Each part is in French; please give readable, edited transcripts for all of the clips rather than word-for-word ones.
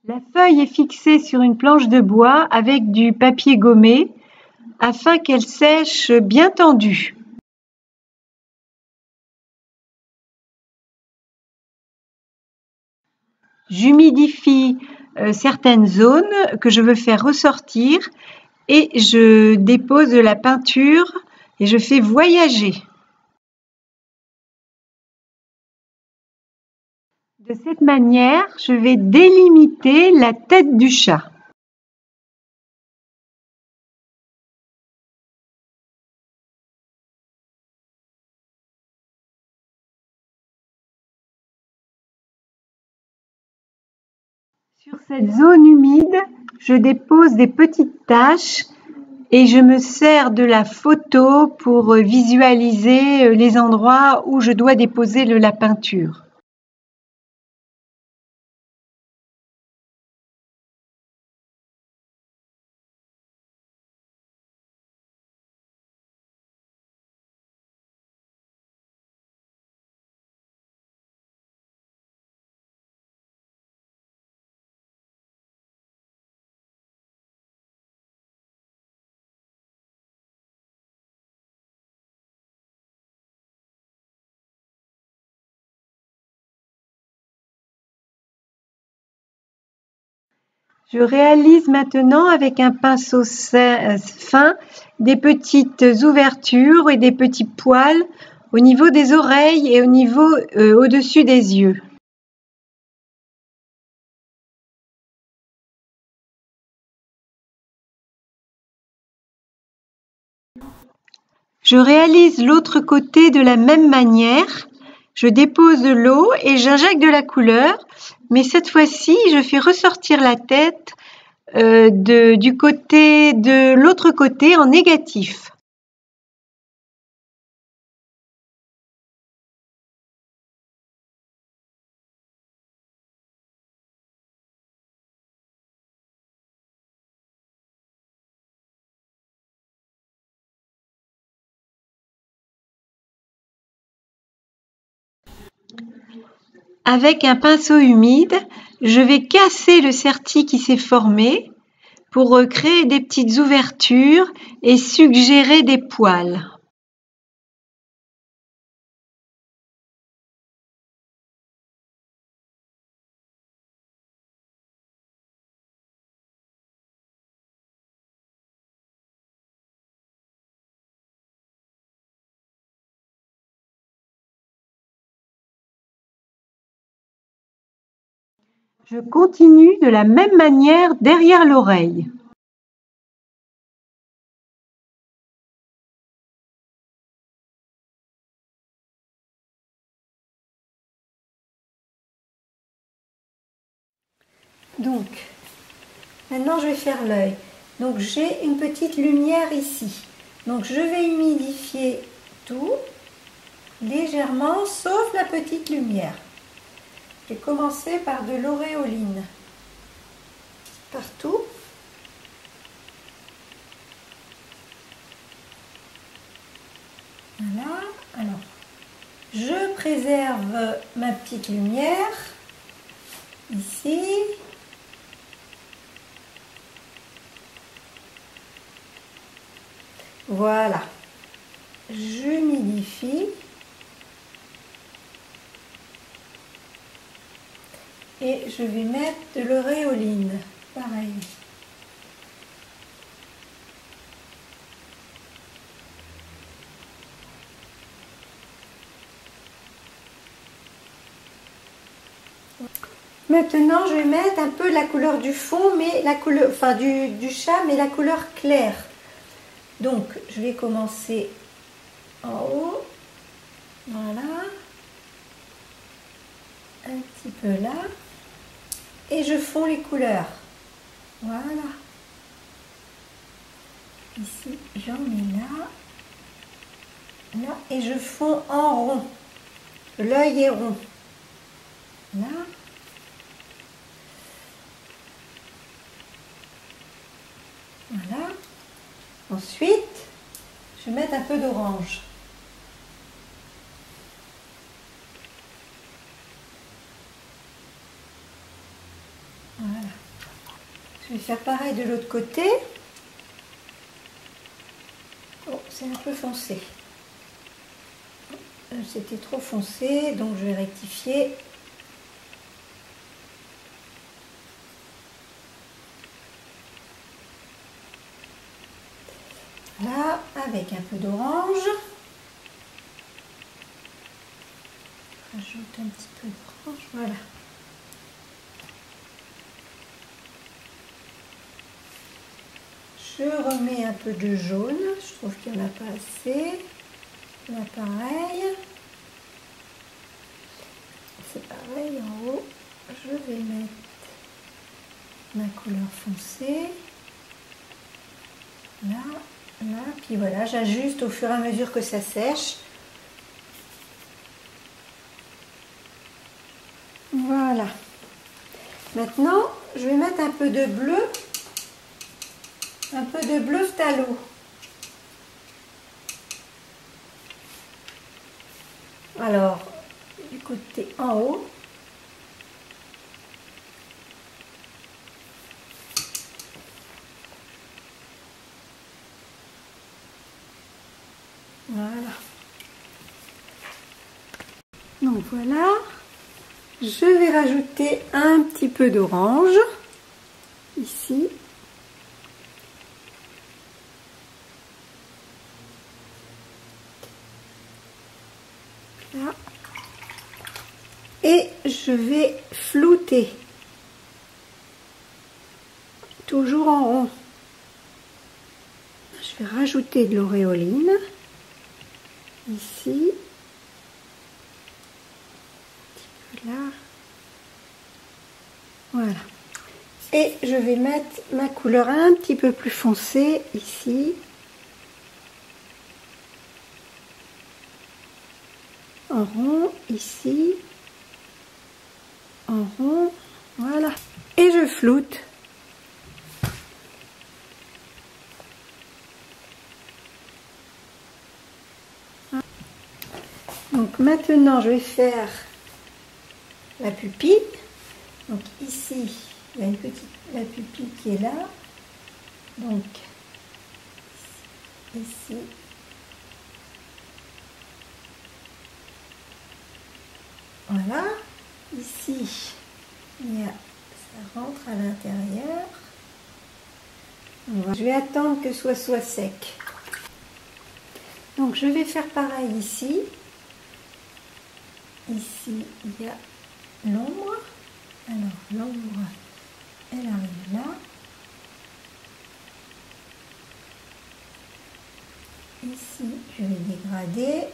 La feuille est fixée sur une planche de bois avec du papier gommé afin qu'elle sèche bien tendue. J'humidifie certaines zones que je veux faire ressortir et je dépose de la peinture et je fais voyager. De cette manière, je vais délimiter la tête du chat. Sur cette zone humide, je dépose des petites taches et je me sers de la photo pour visualiser les endroits où je dois déposer la peinture. Je réalise maintenant avec un pinceau fin des petites ouvertures et des petits poils au niveau des oreilles et au-dessus des yeux. Je réalise l'autre côté de la même manière. Je dépose de l'eau et j'injecte de la couleur, mais cette fois-ci, je fais ressortir la tête de l'autre côté en négatif. Avec un pinceau humide, je vais casser le certi qui s'est formé pour créer des petites ouvertures et suggérer des poils. Je continue de la même manière derrière l'oreille. Donc, maintenant je vais faire l'œil. Donc j'ai une petite lumière ici. Donc je vais humidifier tout légèrement, sauf la petite lumière. Je vais commencer par de l'auréoline partout. Voilà. Alors, je préserve ma petite lumière ici. Voilà. J'humidifie. Et je vais mettre de l'auréoline. Pareil. Maintenant, je vais mettre un peu la couleur du fond, mais la couleur, enfin du chat, mais la couleur claire. Donc, je vais commencer en haut. Voilà. Un petit peu là. Et je fonds les couleurs. Voilà. Ici, j'en mets là. Là. Et je fonds en rond. L'œil est rond. Là. Voilà. Ensuite, je vais mettre un peu d'orange. Voilà. Je vais faire pareil de l'autre côté. Oh, c'est un peu foncé. C'était trop foncé, donc je vais rectifier. Là, avec un peu d'orange. Rajoute un petit peu d'orange, voilà. Je remets un peu de jaune, je trouve qu'il n'y en a pas assez. Là, pareil. C'est pareil en haut. Je vais mettre ma couleur foncée. Là, là, puis voilà, j'ajuste au fur et à mesure que ça sèche. Voilà. Maintenant, je vais mettre un peu de bleu. Un peu de bleu phthalo. Alors, du côté en haut. Voilà. Donc voilà. Je vais rajouter un petit peu d'orange. Ici. Là. Et je vais flouter. Toujours en rond. Je vais rajouter de l'auréoline. Ici. Un petit peu là. Voilà. Et je vais mettre ma couleur un petit peu plus foncée ici. En rond, ici. En rond, voilà. Et je floute. Donc maintenant, je vais faire la pupille. Donc ici, il y a une petite la pupille qui est là. Donc ici. Voilà. Ici, il y a, ça rentre à l'intérieur. Je vais attendre que ce soit sec. Donc je vais faire pareil ici. Ici, il y a l'ombre. Alors l'ombre, elle arrive là. Ici, je vais dégrader.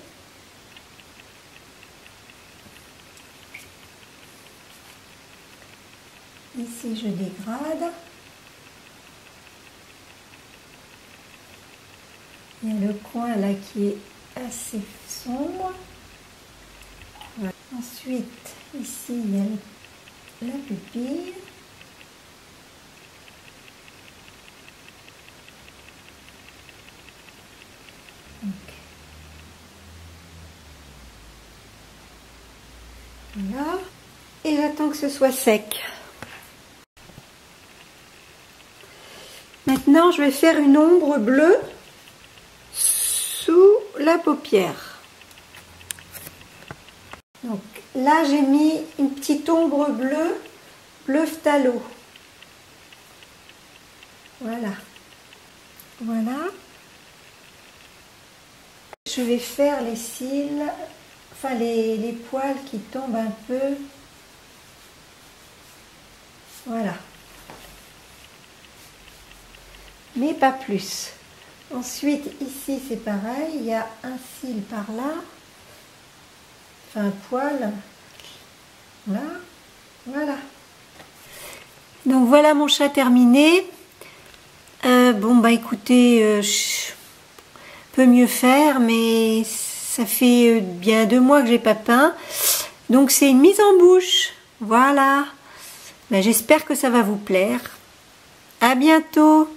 Ici, je dégrade. Il y a le coin là qui est assez sombre. Voilà. Ensuite, ici, il y a la pupille. Donc, voilà. Et j'attends que ce soit sec. Maintenant, je vais faire une ombre bleue sous la paupière. Donc là, j'ai mis une petite ombre bleue, bleu phthalo. Voilà. Voilà. Je vais faire les cils, enfin les poils qui tombent un peu. Voilà. Mais pas plus. Ensuite, ici, c'est pareil. Il y a un cil par là. Enfin, un poil. Là. Voilà. Donc, voilà mon chat terminé. Bon, bah écoutez, je peux mieux faire, mais ça fait bien 2 mois que j'ai pas peint. Donc, c'est une mise en bouche. Voilà. Ben, j'espère que ça va vous plaire. À bientôt.